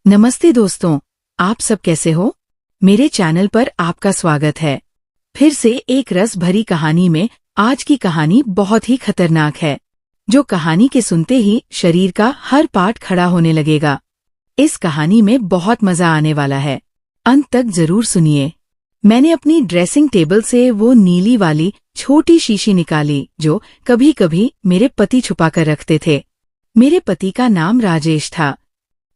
नमस्ते दोस्तों, आप सब कैसे हो? मेरे चैनल पर आपका स्वागत है। फिर से एक रस भरी कहानी में आज की कहानी बहुत ही खतरनाक है, जो कहानी के सुनते ही शरीर का हर पार्ट खड़ा होने लगेगा। इस कहानी में बहुत मजा आने वाला है, अंत तक जरूर सुनिए। मैंने अपनी ड्रेसिंग टेबल से वो नीली वाली छोटी शीशी निकाली जो कभी कभी मेरे पति छुपा कर रखते थे। मेरे पति का नाम राजेश था।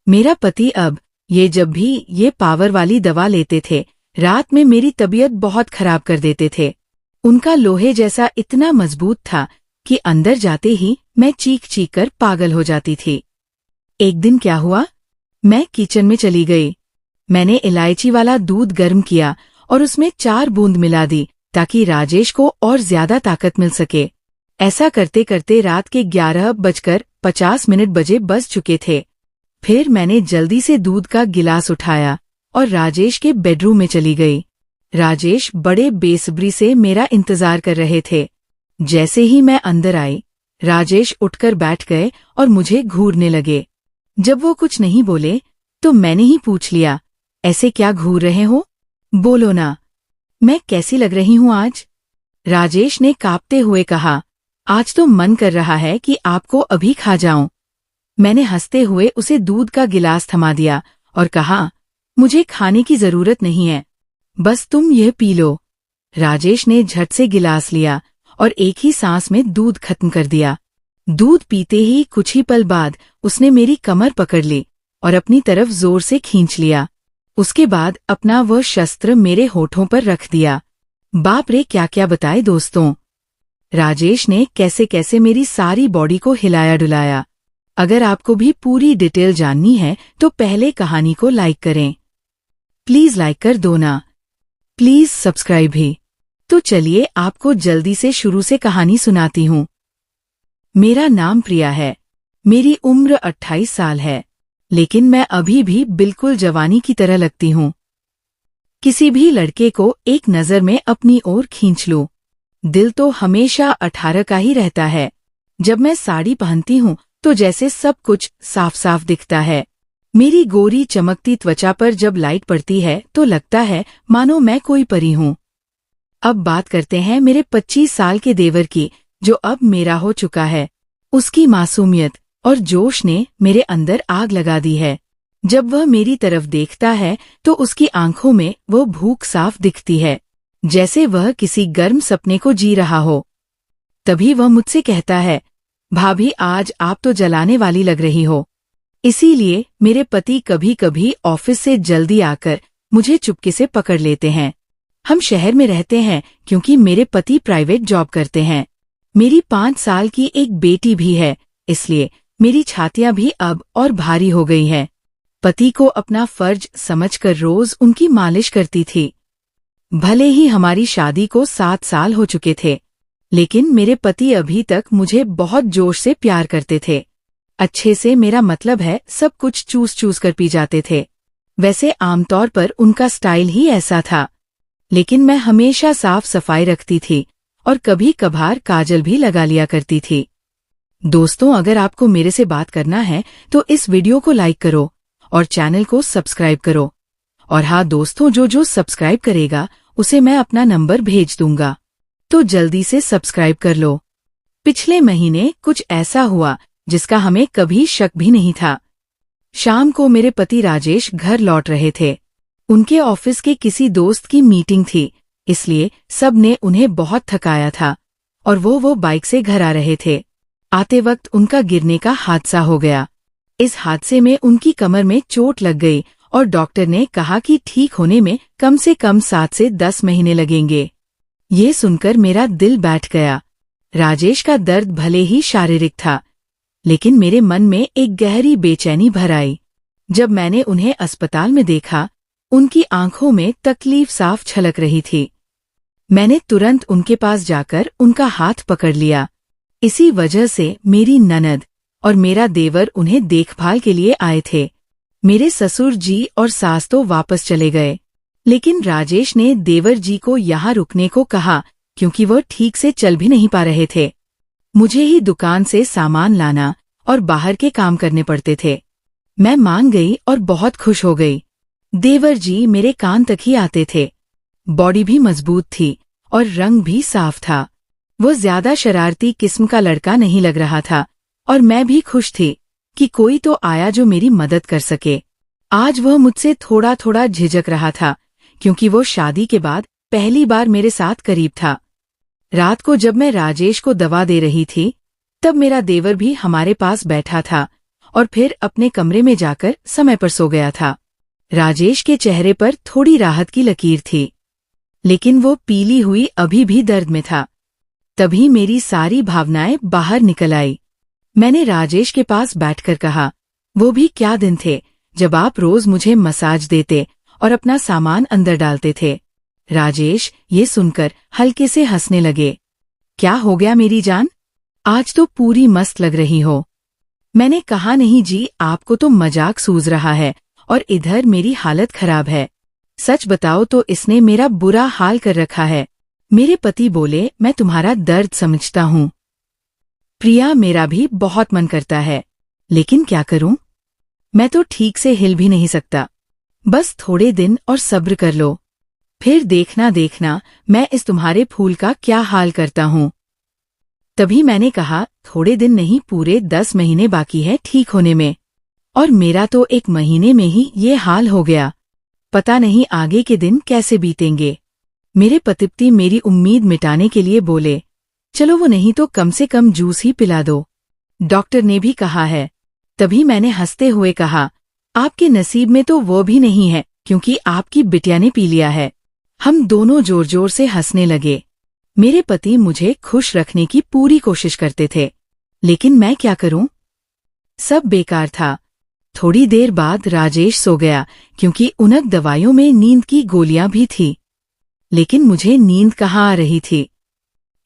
मेरा पति अब जब भी ये पावर वाली दवा लेते थे, रात में मेरी तबीयत बहुत खराब कर देते थे। उनका लोहे जैसा इतना मजबूत था कि अंदर जाते ही मैं चीख चीख कर पागल हो जाती थी। एक दिन क्या हुआ, मैं किचन में चली गई। मैंने इलायची वाला दूध गर्म किया और उसमें 4 बूंद मिला दी ताकि राजेश को और ज्यादा ताकत मिल सके। ऐसा करते करते रात के 11:50 बज चुके थे। फिर मैंने जल्दी से दूध का गिलास उठाया और राजेश के बेडरूम में चली गई। राजेश बड़े बेसब्री से मेरा इंतजार कर रहे थे। जैसे ही मैं अंदर आई, राजेश उठकर बैठ गए और मुझे घूरने लगे। जब वो कुछ नहीं बोले तो मैंने ही पूछ लिया, ऐसे क्या घूर रहे हो? बोलो ना, मैं कैसी लग रही हूँ आज? राजेश ने कांपते हुए कहा, आज तो मन कर रहा है कि आपको अभी खा जाऊं। मैंने हंसते हुए उसे दूध का गिलास थमा दिया और कहा, मुझे खाने की जरूरत नहीं है, बस तुम यह पी लो। राजेश ने झट से गिलास लिया और एक ही सांस में दूध खत्म कर दिया। दूध पीते ही कुछ ही पल बाद उसने मेरी कमर पकड़ ली और अपनी तरफ जोर से खींच लिया। उसके बाद अपना वह शस्त्र मेरे होठों पर रख दिया। बाप रे, क्या क्या बताए दोस्तों। राजेश ने कैसे कैसे मेरी सारी बॉडी को हिलाया डुलाया। अगर आपको भी पूरी डिटेल जाननी है तो पहले कहानी को लाइक करें। प्लीज लाइक कर दो ना, प्लीज सब्सक्राइब भी। तो चलिए आपको जल्दी से शुरू से कहानी सुनाती हूँ। मेरा नाम प्रिया है। मेरी उम्र 28 साल है, लेकिन मैं अभी भी बिल्कुल जवानी की तरह लगती हूँ। किसी भी लड़के को एक नजर में अपनी ओर खींच लूं, दिल तो हमेशा 18 का ही रहता है। जब मैं साड़ी पहनती हूँ तो जैसे सब कुछ साफ साफ दिखता है। मेरी गोरी चमकती त्वचा पर जब लाइट पड़ती है तो लगता है मानो मैं कोई परी हूँ। अब बात करते हैं मेरे 25 साल के देवर की, जो अब मेरा हो चुका है। उसकी मासूमियत और जोश ने मेरे अंदर आग लगा दी है। जब वह मेरी तरफ देखता है तो उसकी आंखों में वो भूख साफ दिखती है, जैसे वह किसी गर्म सपने को जी रहा हो। तभी वह मुझसे कहता है, भाभी आज आप तो जलाने वाली लग रही हो। इसीलिए मेरे पति कभी कभी ऑफिस से जल्दी आकर मुझे चुपके से पकड़ लेते हैं। हम शहर में रहते हैं क्योंकि मेरे पति प्राइवेट जॉब करते हैं। मेरी 5 साल की एक बेटी भी है, इसलिए मेरी छातियां भी अब और भारी हो गई हैं। पति को अपना फर्ज समझकर रोज उनकी मालिश करती थी। भले ही हमारी शादी को 7 साल हो चुके थे, लेकिन मेरे पति अभी तक मुझे बहुत जोश से प्यार करते थे। अच्छे से मेरा मतलब है, सब कुछ चूस चूस कर पी जाते थे। वैसे आमतौर पर उनका स्टाइल ही ऐसा था, लेकिन मैं हमेशा साफ सफाई रखती थी और कभी कभार काजल भी लगा लिया करती थी। दोस्तों, अगर आपको मेरे से बात करना है तो इस वीडियो को लाइक करो और चैनल को सब्सक्राइब करो। और हाँ दोस्तों, जो सब्सक्राइब करेगा उसे मैं अपना नंबर भेज दूंगा, तो जल्दी से सब्सक्राइब कर लो। पिछले महीने कुछ ऐसा हुआ जिसका हमें कभी शक भी नहीं था। शाम को मेरे पति राजेश घर लौट रहे थे। उनके ऑफिस के किसी दोस्त की मीटिंग थी, इसलिए सब ने उन्हें बहुत थकाया था और वो बाइक से घर आ रहे थे। आते वक्त उनका गिरने का हादसा हो गया। इस हादसे में उनकी कमर में चोट लग गई और डॉक्टर ने कहा कि ठीक होने में कम से कम 7 से 10 महीने लगेंगे। ये सुनकर मेरा दिल बैठ गया। राजेश का दर्द भले ही शारीरिक था, लेकिन मेरे मन में एक गहरी बेचैनी भर आई। जब मैंने उन्हें अस्पताल में देखा, उनकी आंखों में तकलीफ साफ छलक रही थी। मैंने तुरंत उनके पास जाकर उनका हाथ पकड़ लिया। इसी वजह से मेरी ननद और मेरा देवर उन्हें देखभाल के लिए आए थे। मेरे ससुर जी और सास तो वापस चले गए, लेकिन राजेश ने देवर जी को यहाँ रुकने को कहा क्योंकि वह ठीक से चल भी नहीं पा रहे थे। मुझे ही दुकान से सामान लाना और बाहर के काम करने पड़ते थे। मैं मान गई और बहुत खुश हो गई। देवर जी मेरे कान तक ही आते थे। बॉडी भी मजबूत थी और रंग भी साफ था। वो ज्यादा शरारती किस्म का लड़का नहीं लग रहा था और मैं भी खुश थी कि कोई तो आया जो मेरी मदद कर सके। आज वह मुझसे थोड़ा थोड़ा झिझक रहा था क्योंकि वो शादी के बाद पहली बार मेरे साथ करीब था। रात को जब मैं राजेश को दवा दे रही थी तब मेरा देवर भी हमारे पास बैठा था और फिर अपने कमरे में जाकर समय पर सो गया था। राजेश के चेहरे पर थोड़ी राहत की लकीर थी, लेकिन वो पीली हुई अभी भी दर्द में था। तभी मेरी सारी भावनाएं बाहर निकल आई। मैंने राजेश के पास बैठकर कहा, वो भी क्या दिन थे जब आप रोज मुझे मसाज देते और अपना सामान अंदर डालते थे। राजेश ये सुनकर हल्के से हंसने लगे। क्या हो गया मेरी जान, आज तो पूरी मस्त लग रही हो। मैंने कहा, नहीं जी, आपको तो मजाक सूझ रहा है और इधर मेरी हालत खराब है। सच बताओ तो इसने मेरा बुरा हाल कर रखा है। मेरे पति बोले, मैं तुम्हारा दर्द समझता हूँ प्रिया, मेरा भी बहुत मन करता है, लेकिन क्या करूं? मैं तो ठीक से हिल भी नहीं सकता। बस थोड़े दिन और सब्र कर लो, फिर देखना मैं इस तुम्हारे फूल का क्या हाल करता हूँ। तभी मैंने कहा, थोड़े दिन नहीं, पूरे 10 महीने बाकी है ठीक होने में, और मेरा तो 1 महीने में ही ये हाल हो गया। पता नहीं आगे के दिन कैसे बीतेंगे। मेरे पतिपति मेरी उम्मीद मिटाने के लिए बोले, चलो वो नहीं तो कम से कम जूस ही पिला दो, डॉक्टर ने भी कहा है। तभी मैंने हंसते हुए कहा, आपके नसीब में तो वो भी नहीं है क्योंकि आपकी बिटिया ने पी लिया है। हम दोनों जोर जोर से हंसने लगे। मेरे पति मुझे खुश रखने की पूरी कोशिश करते थे, लेकिन मैं क्या करूं? सब बेकार था। थोड़ी देर बाद राजेश सो गया क्योंकि उनक दवाइयों में नींद की गोलियां भी थी, लेकिन मुझे नींद कहाँ आ रही थी।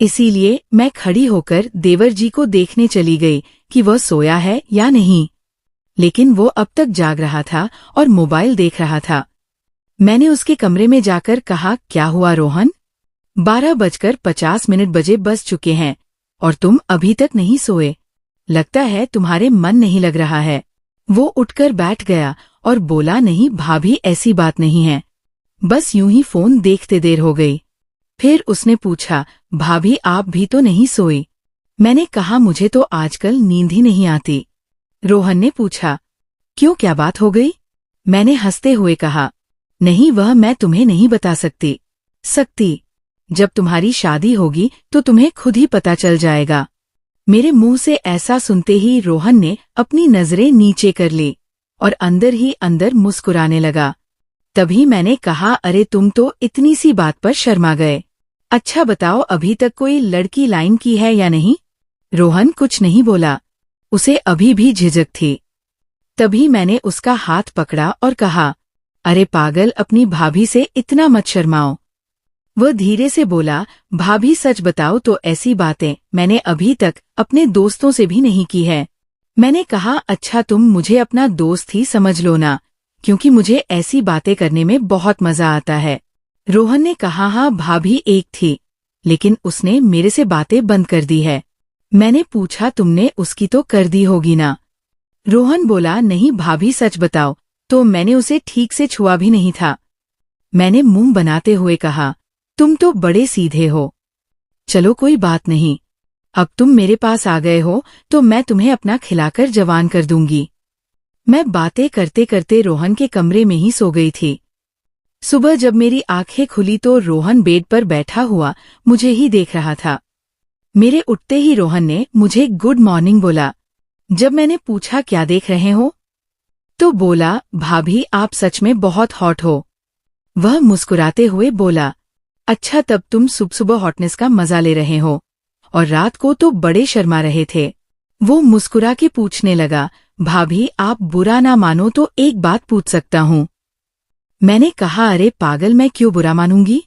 इसीलिए मैं खड़ी होकर देवर जी को देखने चली गई कि वह सोया है या नहीं, लेकिन वो अब तक जाग रहा था और मोबाइल देख रहा था। मैंने उसके कमरे में जाकर कहा, क्या हुआ रोहन, 12:50 बजे बज चुके हैं और तुम अभी तक नहीं सोए। लगता है तुम्हारे मन नहीं लग रहा है। वो उठकर बैठ गया और बोला, नहीं भाभी, ऐसी बात नहीं है, बस यूं ही फोन देखते देर हो गई। फिर उसने पूछा, भाभी आप भी तो नहीं सोई? मैंने कहा, मुझे तो आजकल नींद ही नहीं आती। रोहन ने पूछा, क्यों, क्या बात हो गई? मैंने हंसते हुए कहा, नहीं, वह मैं तुम्हें नहीं बता सकती। जब तुम्हारी शादी होगी तो तुम्हें खुद ही पता चल जाएगा। मेरे मुंह से ऐसा सुनते ही रोहन ने अपनी नजरें नीचे कर ली और अंदर ही अंदर मुस्कुराने लगा। तभी मैंने कहा, अरे तुम तो इतनी सी बात पर शर्मा गए। अच्छा बताओ, अभी तक कोई लड़की लाइन की है या नहीं? रोहन कुछ नहीं बोला, उसे अभी भी झिझक थी। तभी मैंने उसका हाथ पकड़ा और कहा, अरे पागल, अपनी भाभी से इतना मत शर्माओ। वह धीरे से बोला, भाभी सच बताओ तो ऐसी बातें मैंने अभी तक अपने दोस्तों से भी नहीं की है। मैंने कहा, अच्छा तुम मुझे अपना दोस्त ही समझ लो ना, क्योंकि मुझे ऐसी बातें करने में बहुत मजा आता है। रोहन ने कहा, हाँ भाभी एक थी, लेकिन उसने मेरे से बातें बंद कर दी है। मैंने पूछा, तुमने उसकी तो कर दी होगी ना? रोहन बोला, नहीं भाभी सच बताओ तो मैंने उसे ठीक से छुआ भी नहीं था। मैंने मुंह बनाते हुए कहा, तुम तो बड़े सीधे हो। चलो कोई बात नहीं, अब तुम मेरे पास आ गए हो तो मैं तुम्हें अपना खिलाकर जवान कर दूंगी। मैं बातें करते करते रोहन के कमरे में ही सो गई थी। सुबह जब मेरी आंखें खुली तो रोहन बेड पर बैठा हुआ मुझे ही देख रहा था। मेरे उठते ही रोहन ने मुझे गुड मॉर्निंग बोला। जब मैंने पूछा, क्या देख रहे हो, तो बोला, भाभी आप सच में बहुत हॉट हो। वह मुस्कुराते हुए बोला, अच्छा तब तुम सुबह सुबह हॉटनेस का मजा ले रहे हो, और रात को तो बड़े शर्मा रहे थे। वो मुस्कुरा के पूछने लगा, भाभी आप बुरा ना मानो तो एक बात पूछ सकता हूँ? मैंने कहा, अरे पागल, मैं क्यों बुरा मानूंगी,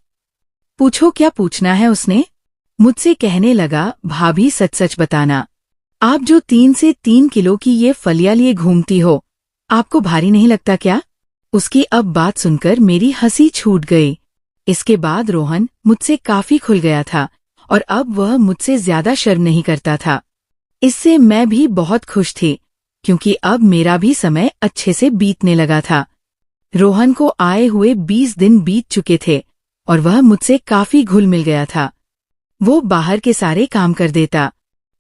पूछो क्या पूछना है। उसने मुझसे कहने लगा, भाभी सच सच बताना, आप जो 3 से 3 किलो की ये फलियां लिए घूमती हो, आपको भारी नहीं लगता क्या? उसकी अब बात सुनकर मेरी हंसी छूट गई। इसके बाद रोहन मुझसे काफी खुल गया था और अब वह मुझसे ज्यादा शर्म नहीं करता था। इससे मैं भी बहुत खुश थी क्योंकि अब मेरा भी समय अच्छे से बीतने लगा था। रोहन को आए हुए 20 दिन बीत चुके थे और वह मुझसे काफी घुल मिल गया था। वो बाहर के सारे काम कर देता,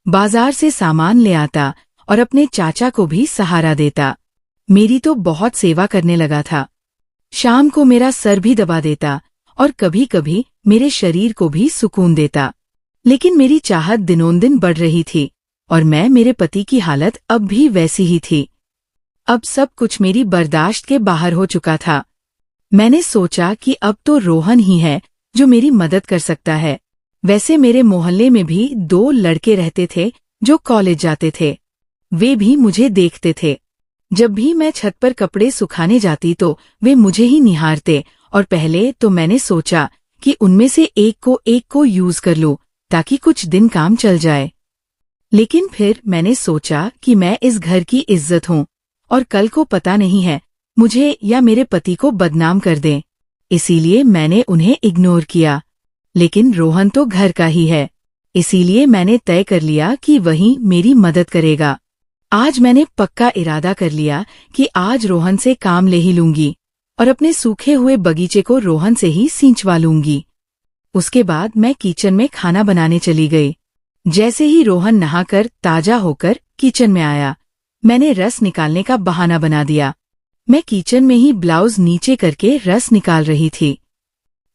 बाजार से सामान ले आता और अपने चाचा को भी सहारा देता। मेरी तो बहुत सेवा करने लगा था। शाम को मेरा सर भी दबा देता और कभी कभी मेरे शरीर को भी सुकून देता। लेकिन मेरी चाहत दिनोंदिन बढ़ रही थी और मैं मेरे पति की हालत अब भी वैसी ही थी। अब सब कुछ मेरी बर्दाश्त के बाहर हो चुका था। मैंने सोचा कि अब तो रोहन ही है जो मेरी मदद कर सकता है। वैसे मेरे मोहल्ले में भी 2 लड़के रहते थे जो कॉलेज जाते थे। वे भी मुझे देखते थे। जब भी मैं छत पर कपड़े सुखाने जाती तो वे मुझे ही निहारते और पहले तो मैंने सोचा कि उनमें से एक को यूज कर लूं ताकि कुछ दिन काम चल जाए। लेकिन फिर मैंने सोचा कि मैं इस घर की इज्जत हूं और कल को पता नहीं है मुझे या मेरे पति को बदनाम कर दें। इसीलिए मैंने उन्हें इग्नोर किया। लेकिन रोहन तो घर का ही है, इसीलिए मैंने तय कर लिया कि वही मेरी मदद करेगा। आज मैंने पक्का इरादा कर लिया कि आज रोहन से काम ले ही लूंगी और अपने सूखे हुए बगीचे को रोहन से ही सींचवा लूंगी। उसके बाद मैं किचन में खाना बनाने चली गई। जैसे ही रोहन नहाकर ताजा होकर किचन में आया, मैंने रस निकालने का बहाना बना दिया। मैं किचन में ही ब्लाउज नीचे करके रस निकाल रही थी।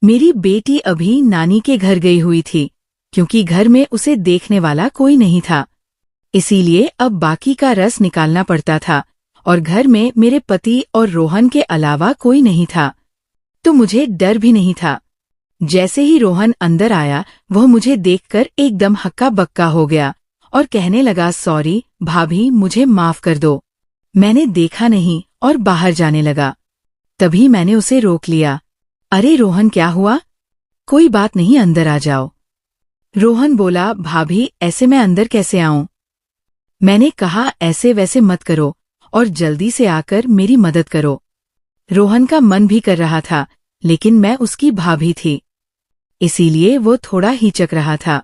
मेरी बेटी अभी नानी के घर गई हुई थी, क्योंकि घर में उसे देखने वाला कोई नहीं था। इसीलिए अब बाकी का रस निकालना पड़ता था और घर में मेरे पति और रोहन के अलावा कोई नहीं था, तो मुझे डर भी नहीं था। जैसे ही रोहन अंदर आया, वह मुझे देखकर एकदम हक्का बक्का हो गया और कहने लगा, सॉरी भाभी, मुझे माफ कर दो, मैंने देखा नहीं, और बाहर जाने लगा। तभी मैंने उसे रोक लिया। अरे रोहन, क्या हुआ? कोई बात नहीं, अंदर आ जाओ। रोहन बोला, भाभी ऐसे मैं अंदर कैसे आऊं? मैंने कहा, ऐसे वैसे मत करो और जल्दी से आकर मेरी मदद करो। रोहन का मन भी कर रहा था, लेकिन मैं उसकी भाभी थी, इसीलिए वो थोड़ा हिचक रहा था।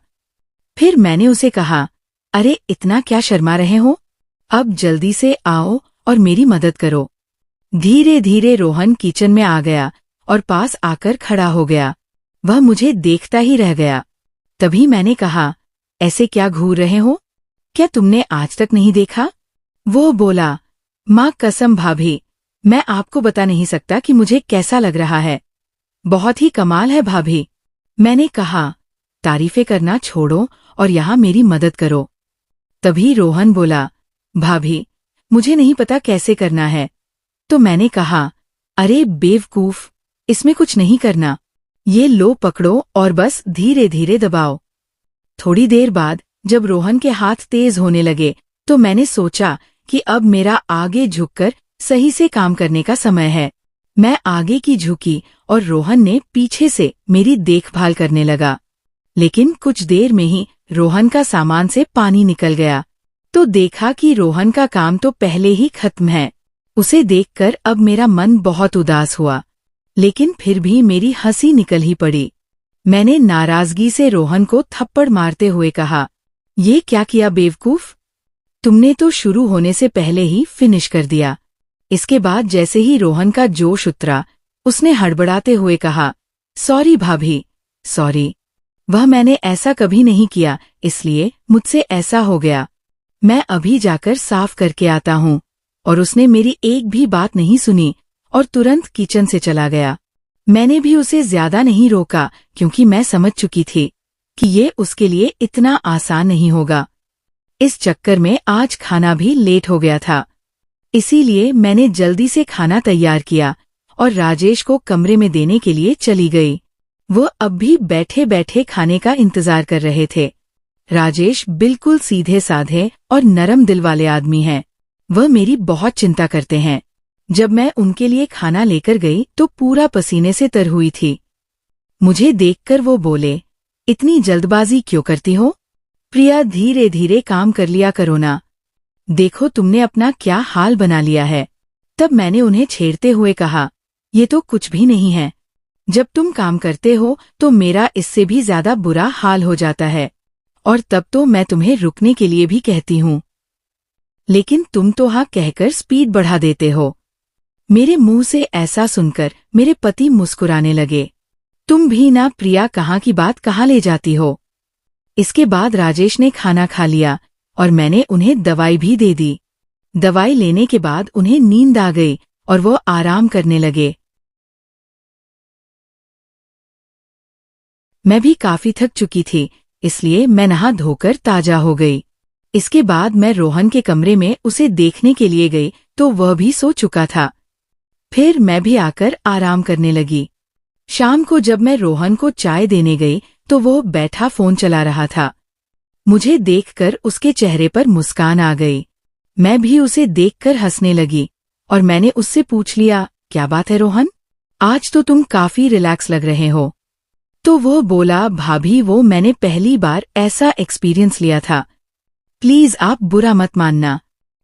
फिर मैंने उसे कहा, अरे इतना क्या शर्मा रहे हो? अब जल्दी से आओ और मेरी मदद करो। धीरे धीरे रोहन किचन में आ गया और पास आकर खड़ा हो गया। वह मुझे देखता ही रह गया। तभी मैंने कहा, ऐसे क्या घूर रहे हो? क्या तुमने आज तक नहीं देखा? वो बोला, माँ कसम भाभी, मैं आपको बता नहीं सकता कि मुझे कैसा लग रहा है। बहुत ही कमाल है भाभी। मैंने कहा, तारीफें करना छोड़ो और यहाँ मेरी मदद करो। तभी रोहन बोला, भाभी मुझे नहीं पता कैसे करना है। तो मैंने कहा, अरे बेवकूफ, इसमें कुछ नहीं करना, ये लो पकड़ो और बस धीरे धीरे दबाओ। थोड़ी देर बाद जब रोहन के हाथ तेज होने लगे तो मैंने सोचा कि अब मेरा आगे झुककर सही से काम करने का समय है। मैं आगे की झुकी और रोहन ने पीछे से मेरी देखभाल करने लगा। लेकिन कुछ देर में ही रोहन का सामान से पानी निकल गया, तो देखा कि रोहन का काम तो पहले ही खत्म है। उसे देखकर अब मेरा मन बहुत उदास हुआ, लेकिन फिर भी मेरी हंसी निकल ही पड़ी। मैंने नाराजगी से रोहन को थप्पड़ मारते हुए कहा, ये क्या किया बेवकूफ, तुमने तो शुरू होने से पहले ही फिनिश कर दिया। इसके बाद जैसे ही रोहन का जोश उतरा, उसने हड़बड़ाते हुए कहा, सॉरी भाभी, सॉरी, वह मैंने ऐसा कभी नहीं किया, इसलिए मुझसे ऐसा हो गया। मैं अभी जाकर साफ करके आता हूँ। और उसने मेरी एक भी बात नहीं सुनी और तुरंत किचन से चला गया। मैंने भी उसे ज्यादा नहीं रोका, क्योंकि मैं समझ चुकी थी कि ये उसके लिए इतना आसान नहीं होगा। इस चक्कर में आज खाना भी लेट हो गया था, इसीलिए मैंने जल्दी से खाना तैयार किया और राजेश को कमरे में देने के लिए चली गई। वो अब भी बैठे बैठे खाने का इंतजार कर रहे थे। राजेश बिल्कुल सीधे साधे और नरम दिल वाले आदमी हैं। वह मेरी बहुत चिंता करते हैं। जब मैं उनके लिए खाना लेकर गई तो पूरा पसीने से तर हुई थी। मुझे देखकर वो बोले, इतनी जल्दबाजी क्यों करती हो? प्रिया, धीरे धीरे काम कर लिया करो ना, देखो तुमने अपना क्या हाल बना लिया है। तब मैंने उन्हें छेड़ते हुए कहा, ये तो कुछ भी नहीं है, जब तुम काम करते हो तो मेरा इससे भी ज्यादा बुरा हाल हो जाता है, और तब तो मैं तुम्हें रुकने के लिए भी कहती हूँ। लेकिन तुम तो हाँ कहकर स्पीड बढ़ा देते हो। मेरे मुंह से ऐसा सुनकर मेरे पति मुस्कुराने लगे। तुम भी ना प्रिया, कहाँ की बात कहाँ ले जाती हो। इसके बाद राजेश ने खाना खा लिया और मैंने उन्हें दवाई भी दे दी। दवाई लेने के बाद उन्हें नींद आ गई और वो आराम करने लगे। मैं भी काफी थक चुकी थी, इसलिए मैं नहा धोकर ताजा हो गई। इसके बाद मैं रोहन के कमरे में उसे देखने के लिए गई तो वह भी सो चुका था। फिर मैं भी आकर आराम करने लगी। शाम को जब मैं रोहन को चाय देने गई तो वो बैठा फोन चला रहा था। मुझे देखकर उसके चेहरे पर मुस्कान आ गई। मैं भी उसे देखकर हंसने लगी और मैंने उससे पूछ लिया, क्या बात है रोहन, आज तो तुम काफी रिलैक्स लग रहे हो। तो वो बोला, भाभी वो मैंने पहली बार ऐसा एक्सपीरियंस लिया था। प्लीज आप बुरा मत मानना,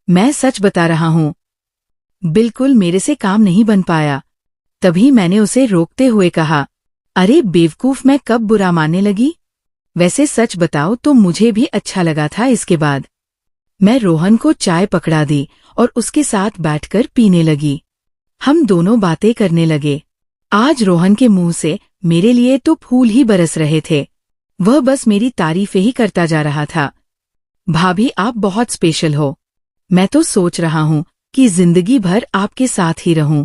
मैं सच बता रहा हूं। बिल्कुल मेरे से काम नहीं बन पाया। तभी मैंने उसे रोकते हुए कहा, अरे बेवकूफ, मैं कब बुरा मानने लगी। वैसे सच बताओ तो मुझे भी अच्छा लगा था। इसके बाद मैं रोहन को चाय पकड़ा दी और उसके साथ बैठकर पीने लगी। हम दोनों बातें करने लगे। आज रोहन के मुंह से मेरे लिए तो फूल ही बरस रहे थे। वह बस मेरी तारीफें ही करता जा रहा था। भाभी आप बहुत स्पेशल हो। मैं तो सोच रहा हूं कि जिंदगी भर आपके साथ ही रहूं।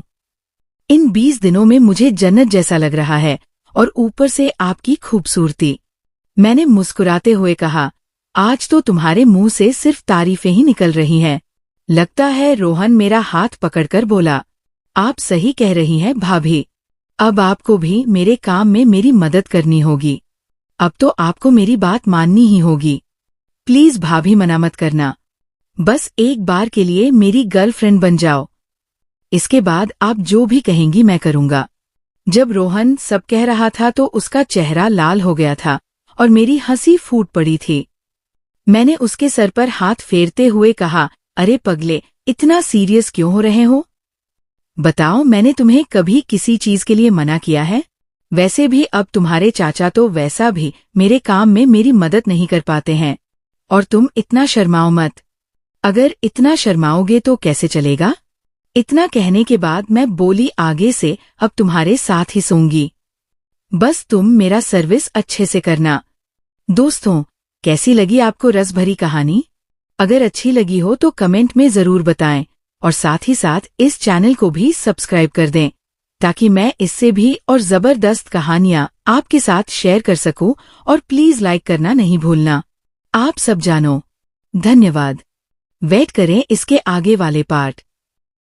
इन 20 दिनों में मुझे जन्नत जैसा लग रहा है और ऊपर से आपकी खूबसूरती। मैंने मुस्कुराते हुए कहा, आज तो तुम्हारे मुंह से सिर्फ तारीफें ही निकल रही हैं। लगता है। रोहन मेरा हाथ पकड़कर बोला, आप सही कह रही हैं भाभी। अब आपको भी मेरे काम में मेरी मदद करनी होगी। अब तो आपको मेरी बात माननी ही होगी। प्लीज भाभी मना मत करना। बस एक बार के लिए मेरी गर्लफ्रेंड बन जाओ। इसके बाद आप जो भी कहेंगी मैं करूंगा। जब रोहन सब कह रहा था तो उसका चेहरा लाल हो गया था और मेरी हंसी फूट पड़ी थी। मैंने उसके सर पर हाथ फेरते हुए कहा, अरे पगले, इतना सीरियस क्यों हो रहे हो। बताओ, मैंने तुम्हें कभी किसी चीज के लिए मना किया है। वैसे भी अब तुम्हारे चाचा तो वैसा भी मेरे काम में मेरी मदद नहीं कर पाते हैं। और तुम इतना शर्माओ मत। अगर इतना शर्माओगे तो कैसे चलेगा। इतना कहने के बाद मैं बोली, आगे से अब तुम्हारे साथ ही सोऊंगी। बस तुम मेरा सर्विस अच्छे से करना। दोस्तों, कैसी लगी आपको रस भरी कहानी। अगर अच्छी लगी हो तो कमेंट में जरूर बताएं और साथ ही साथ इस चैनल को भी सब्सक्राइब कर दें ताकि मैं इससे भी और जबरदस्त कहानियां आपके साथ शेयर कर सकूं। और प्लीज लाइक करना नहीं भूलना। आप सब जानो। धन्यवाद। वेट करें इसके आगे वाले पार्ट।